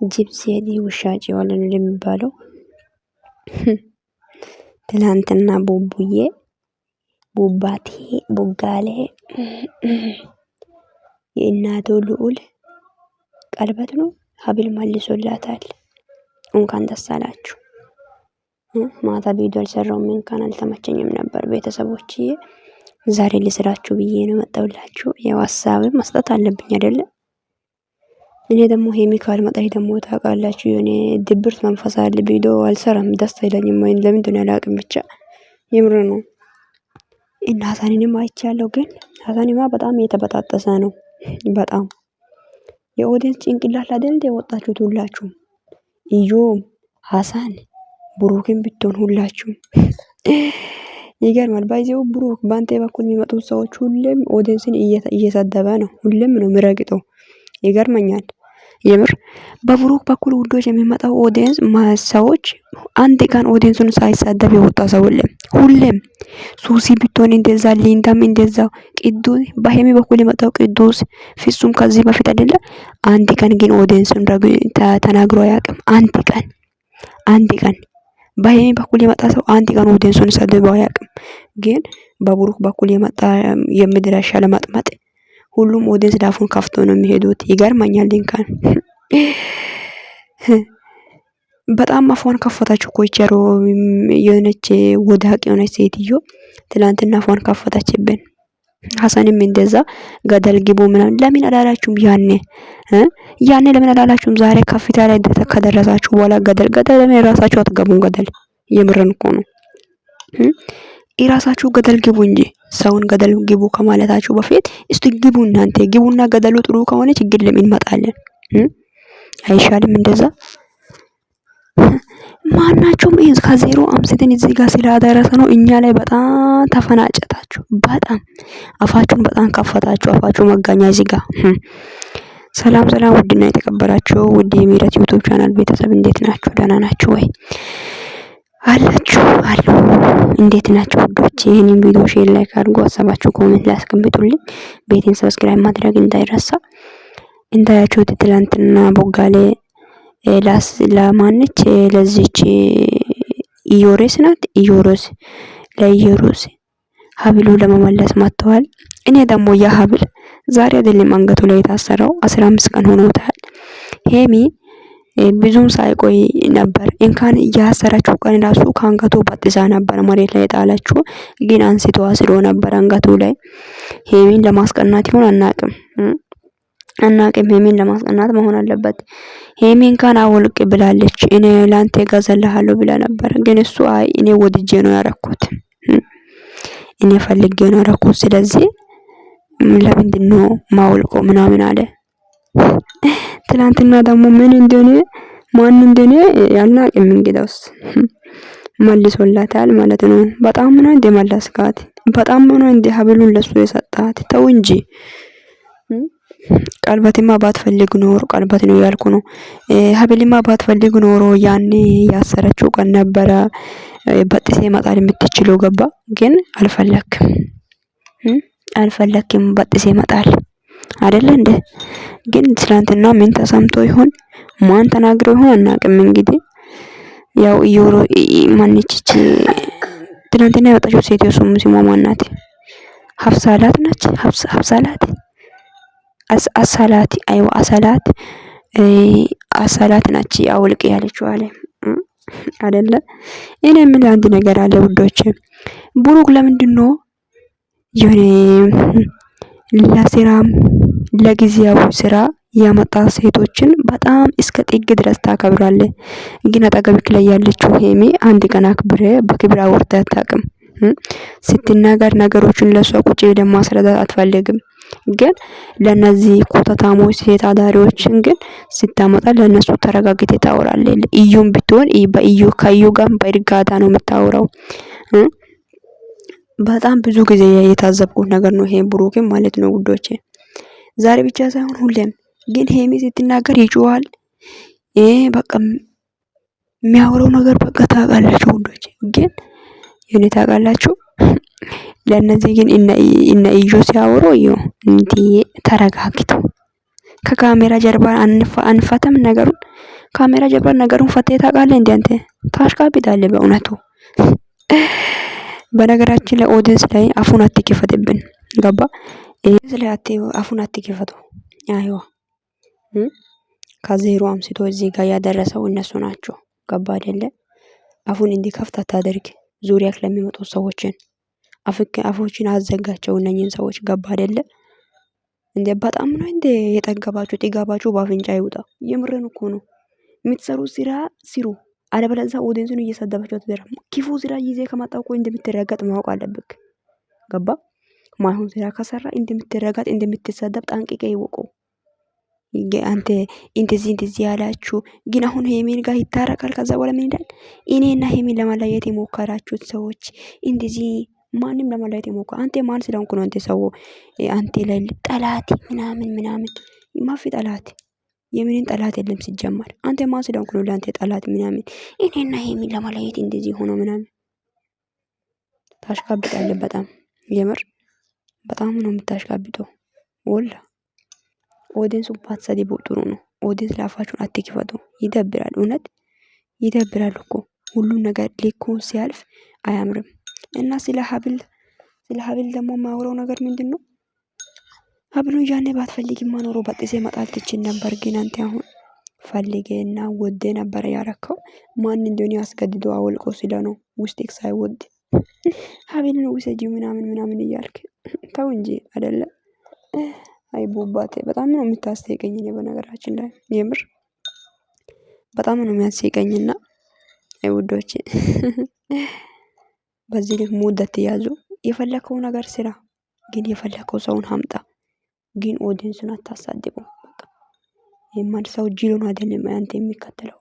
ጅብ ሲሄድ ውሻ ጮኸ ነው የሚባለው። ትላንትና ቡቡዬ ቡባቴ ቡጋሌ የእናቱ ልዑል ቀለበት ነው ሀብል መልሶላታል። እንኳን ደስ አላችሁ። ማታ ቪዲዮ አልሰራሁም እንኳን አልተመቸኝም ነበር ቤተሰቦችዬ። ዛሬ ልስራችሁ ብዬ ነው መጣሁላችሁ። ያው ሀሳብ መስጠት አለብኝ አይደለ? እኔ ደግሞ ሄሚ ካልመጣች ደግሞ ታውቃላችሁ የኔ ድብርት መንፈስ አለ። ቪዲዮ አልሰራም ደስ አይለኝም። ለምንድን ነው አላውቅም ብቻ የምር ነው። እና ሀሳኔንም አይቻለሁ ግን ሀሳኔማ በጣም የተበጣጠሰ ነው። በጣም የኦዲየንስ ጭንቅላት አይደል የወጣችሁት ሁላችሁም። እዩ ሀሳን ብሩክን ብትሆን ሁላችሁም ይገርማል። ባይዘው ብሩክ ባንተ በኩል የሚመጡ ሰዎች ሁሌም ኦዲየንስን እየሰደበ ነው። ሁሌም ነው የሚረግጠው። ይገርመኛል የምር በብሩክ በኩል ውዶች የሚመጣው ኦዲየንስ ሰዎች አንድ ቀን ኦዲየንሱን ሳይሳደብ የወጣ ሰው ሁሌም ሱሲ ብትሆን እንደዛ ሊንዳም እንደዛ ቅዱስ በሄሚ በኩል የመጣው ቅዱስ ፍጹም ከዚህ በፊት አይደለ አንድ ቀን ግን ኦዲየንስን ተናግሮ አያውቅም። አንድ ቀን በሄሚ በኩል የመጣ ሰው አንድ ቀን ኦዲየንሱን ሰድቦ አያውቅም። ግን በብሩክ በኩል የመጣ የምድራሻ ለማጥመጥ ሁሉም ኦዲየንስ ዳፉን ከፍቶ ነው የሚሄዱት። ይገርመኛል እንኳን በጣም አፏን ከፈታች እኮ ይቸሮ የሆነች ወዳቂ የሆነች ሴትዮ ትላንትና አፏን ከፈታችብን። ሀሳንም እንደዛ ገደል ግቡ ምናምን ለምን አላላችሁም? ያኔ ለምን አላላችሁም? ዛሬ ከፍታ ላይ ከደረሳችሁ በኋላ ገደል ለምን ራሳችሁ አትገቡም? ገደል የምርን እኮ ነው። ራሳችሁ ገደል ግቡ እንጂ ሰውን ገደል ግቡ ከማለታችሁ በፊት እስቲ ግቡ እናንተ ግቡና ገደሉ ጥሩ ከሆነ ችግር ለምን እንመጣለን? አይሻልም እንደዛ? ማናቸውም ይሄን ከዜሮ አምስተን እዚህ ጋር ስላደረሰ ነው እኛ ላይ በጣም ተፈናጨታችሁ። በጣም አፋችሁን በጣም ከፈታችሁ። አፋችሁ መጋኛ እዚህ ጋር ሰላም ውድና የተከበራችሁ ውድ የምህረት ዩቲዩብ ቻናል ቤተሰብ እንዴት ናችሁ? ደህና ናችሁ ወይ? አላችሁ አሉ እንዴት ናችሁ ውዶች? ይሄንን ቪዲዮ ሼር ላይክ አድርጉ። ሀሳባችሁ ኮሜንት ላይ አስቀምጡልኝ። ቤቴን ሰብስክራይብ ማድረግ እንዳይረሳ። እንዳያችሁት ትላንትና ቦጋሌ ለማንች ለዚች ኢዮሬስ ናት ኢዮሮስ ለኢዮሮስ ሀብሉ ለመመለስ መጥተዋል። እኔ ደግሞ ያ ሀብል ዛሬ አይደለም አንገቱ ላይ የታሰረው 15 ቀን ሆኖታል። ሄሚ ብዙም ሳይቆይ ነበር እንኳን ያሰረችው ቀን ራሱ ከአንገቱ በጥሳ ነበር መሬት ላይ ጣለችው። ግን አንስቶ አስሮ ነበር አንገቱ ላይ። ሄሚን ለማስቀናት ይሆን አናቅም። ሄሚን ለማስቀናት መሆን አለበት። ሄሚን ካን አውልቅ ብላለች። እኔ ላንተ ገዘልሃለሁ ብላ ነበር። ግን እሱ አይ እኔ ወድጄ ነው ያረኩት፣ እኔ ፈልጌ ነው ያረኩት። ስለዚህ ለምንድን ነው ማውልቆ ምናምን አለ። ትላንትና ደግሞ ምን እንደሆነ ማን እንደሆነ ያልናቅም እንግዳውስ መልሶላታል ማለት ነው። በጣም ነው እንደመለስካት፣ በጣም ነው እንደ ሀብሉን ለሱ የሰጣት። ተው እንጂ ቀለበትማ ባትፈልግ ኖሮ ቀለበት ነው ያልኩ ነው። ሀብልማ ባትፈልግ ኖሮ ያኔ ያሰረችው ቀን ነበረ በጥሴ መጣል የምትችለው ገባ። ግን አልፈለክም በጥሴ መጣል አይደለ እንዴ? ግን ትላንትና ምን ተሰምቶ ይሆን ማን ተናግሮ ይሆን አናውቅም። እንግዲህ ያው ኢዮሮ ማንቺቺ ትላንትና የወጣችው ሴትዮ ስሟ ማን ናት? ሀፍሳላት ነች። ሀፍሳላት አሳላት አይዋ አሳላት ናች አውልቅ ያለችው አለ አይደለ? እኔ ምን አንድ ነገር አለ ውዶች፣ ብሩክ ለምንድነው የሆነ ለስራም ለጊዜያዊ ስራ ያመጣ ሴቶችን በጣም እስከ ጥግ ድረስ ታከብራለህ። ግን አጠገብክ ላይ ያለችው ሄሚ አንድ ቀን አክብረ በክብር አወርታ አታውቅም። ስትናገር ነገሮችን ለሷ ቁጭ ብለህ ማስረዳት አትፈልግም። ግን ለነዚህ ኮተታሞች ሴት አዳሪዎችን ግን ስታመጣ ለነሱ ተረጋግተ ታወራለህ። እዩም ብትሆን ከእዩ ጋር በእርጋታ ነው የምታወራው። በጣም ብዙ ጊዜ የታዘብኩት ነገር ነው ይሄ ብሩክም ማለት ነው ውዶቼ። ዛሬ ብቻ ሳይሆን ሁሌም ግን ሄሚ ስትናገር ይጮሃል። በቃ የሚያወራው ነገር በቃ ታውቃላችሁ ውዶቼ። ግን የኔ ታውቃላችሁ ለነዚህ ግን እነ እዩ ሲያወሩ እዩ እንዴ ተረጋግተው ከካሜራ ጀርባ አንፈተም ነገሩን። ካሜራ ጀርባ ነገሩን ፈተህ ታውቃለህ እንዴ አንተ? ታሽቃብጣለህ በእውነቱ። በነገራችን ላይ ኦዲየንስ ላይ አፉን አትክፈትብን። ገባ? ይሄ ስለ አፉን አትክፈቱ። አይዋ ከዜሮ አምስቶ እዚህ ጋር ያደረሰው እነሱ ናቸው። ገባ አይደለ? አፉን እንዲከፍት አታደርግ። ዙሪያክ ለሚመጡ ሰዎችን አፎችን አዘጋቸው እነኚህን ሰዎች። ገባ አይደለ? እንዴ በጣም ነው እንዴ የጠገባችሁ? ጥጋባችሁ በአፍንጫ ይውጣ። የምርን እኮ ነው። የምትሰሩ ስራ ስሩ። አለበለዚያ ኦዲየንሱን እየሰደባችሁ አትደረም። ክፉ ስራ ይዜ ከመጣው እኮ እንደምትረገጥ ማወቅ አለብክ። ገባ? ማይሆን ስራ ከሰራ እንደምትረገጥ እንደምትሰደብ ጠንቅቄ ይወቁ። አንተ እንደዚህ ያላችሁ ግን አሁን ሄሚን ጋር ይታረቃል። ከዛ በኋላ ምን ይላል? እኔና ሄሚን ለማለያየት የሞከራችሁት ሰዎች እንደዚህ ማንም ለማለያየት የሞከረ አንተ ማን ስለሆንኩ ነው? አንተ ሰው አንተ ላይ ጠላት ምናምን ማፊ ጠላት የምንን ጠላት የለም ሲጀመር። አንተ ማን ስለሆንኩ ነው ለአንተ ጠላት ምናምን? እኔና ሄሚን ለማለያየት እንደዚህ ሆኖ ምናምን ታሽቃብጣለህ። በጣም የምር በጣም ነው የምታሽቃብጠው ወላ። ኦዲየንሱ ባትሰድቡ ጥሩ ነው። ኦዲየንስ ላፋችሁን አትክፈቱ። ይደብራል፣ እውነት ይደብራል እኮ ሁሉም ነገር ልኩን ሲያልፍ አያምርም። እና ስለ ሀብል ደግሞ የማወራው ነገር ምንድነው? ሀብሉን ያኔ ባትፈልጊማ ኖሮ በጥሴ መጣል ትችል ነበር። ግን አንተ አሁን ፈልጌና ወደ ነበር ያረከው። ማን እንደሆነ ያስገድዶ አወልቆ ስለ ነው ውስጥክ ሳይወድ ሀብልን ውሰጂ ምናምን እያልክ ተው እንጂ አይደለ? አይ ቡባቴ በጣም ነው የምታስጠይቀኝ። እኔ በነገራችን ላይ የምር በጣም ነው የሚያስጠይቀኝና አይ ውዶቼ በዚህ ልክ ሙድ አትያዙ። የፈለከው ነገር ስራ፣ ግን የፈለከው ሰውን አምጣ። ግን ኦዲየንስን አታሳድቡ። በቃ የማን ሰው ጅሎን አይደለም አንተ የሚከተለው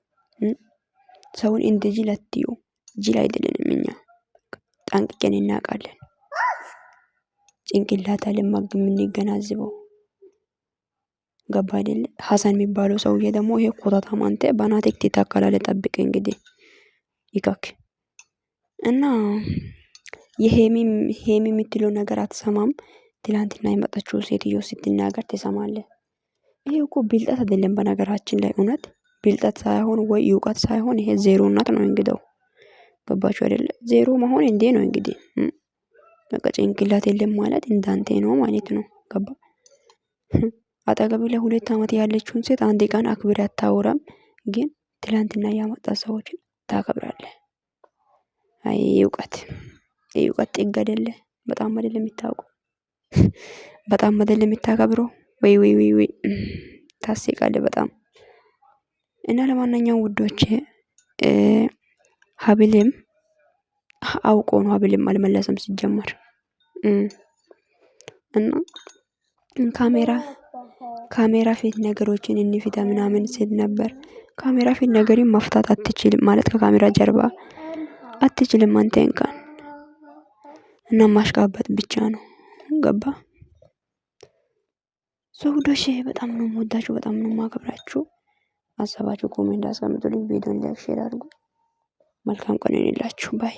ሰውን እንደ ጅል አትዩ። ጅል አይደለንም እኛ ጠንቅቀን እናውቃለን። ጭንቅላት አለ ማግ የምንገናዝበው። ገባ አይደለ? ሀሰን የሚባለው ሰውዬ ደግሞ ይሄ ኮታታም አንተ በናቴክ ትታከላለ። ጠብቅ እንግዲህ ይካክ እና የሄሚ የምትለው ነገር አትሰማም። ትላንትና የመጣችው ሴትዮ ስትናገር ትሰማለህ። ይሄ እኮ ብልጠት አይደለም በነገራችን ላይ እውነት ብልጠት ሳይሆን ወይ እውቀት ሳይሆን ይሄ ዜሮነት ነው እንግዲህ። ገባችሁ አይደለ? ዜሮ መሆን እንዴ ነው እንግዲህ። በቃ ጭንቅላት የለም ማለት እንዳንተ ነው ማለት ነው። ገባ? አጠገብ ለሁለት አመት ያለችውን ሴት አንድ ቀን አክብር አታወራም። ግን ትላንትና ያመጣ ሰዎችን ታከብራለህ። አይ እውቀት ጥግ አይደለ? በጣም አይደለ የሚታውቁ በጣም አይደለ የምታከብረው። ወይ ታስቃለህ በጣም። እና ለማንኛውም ውዶቼ ሀብልም አውቆ ነው ሀብልም አልመለሰም ሲጀመር እና ካሜራ ፊት ነገሮችን እንፍታ ምናምን ሲል ነበር። ካሜራ ፊት ነገርን መፍታት አትችልም ማለት ከካሜራ ጀርባ አትችልም አንተ እንኳን እና ማሽቃበጥ ብቻ ነው። ገባ? ውዶቼ በጣም ነው የምወዳችሁ፣ በጣም ነው የማከብራችሁ። ሀሳባችሁ ኮሜንት አስቀምጡልኝ። ቪዲዮን ላይክ ሼር አድርጉ። መልካም ቀን ይሁንላችሁ። ባይ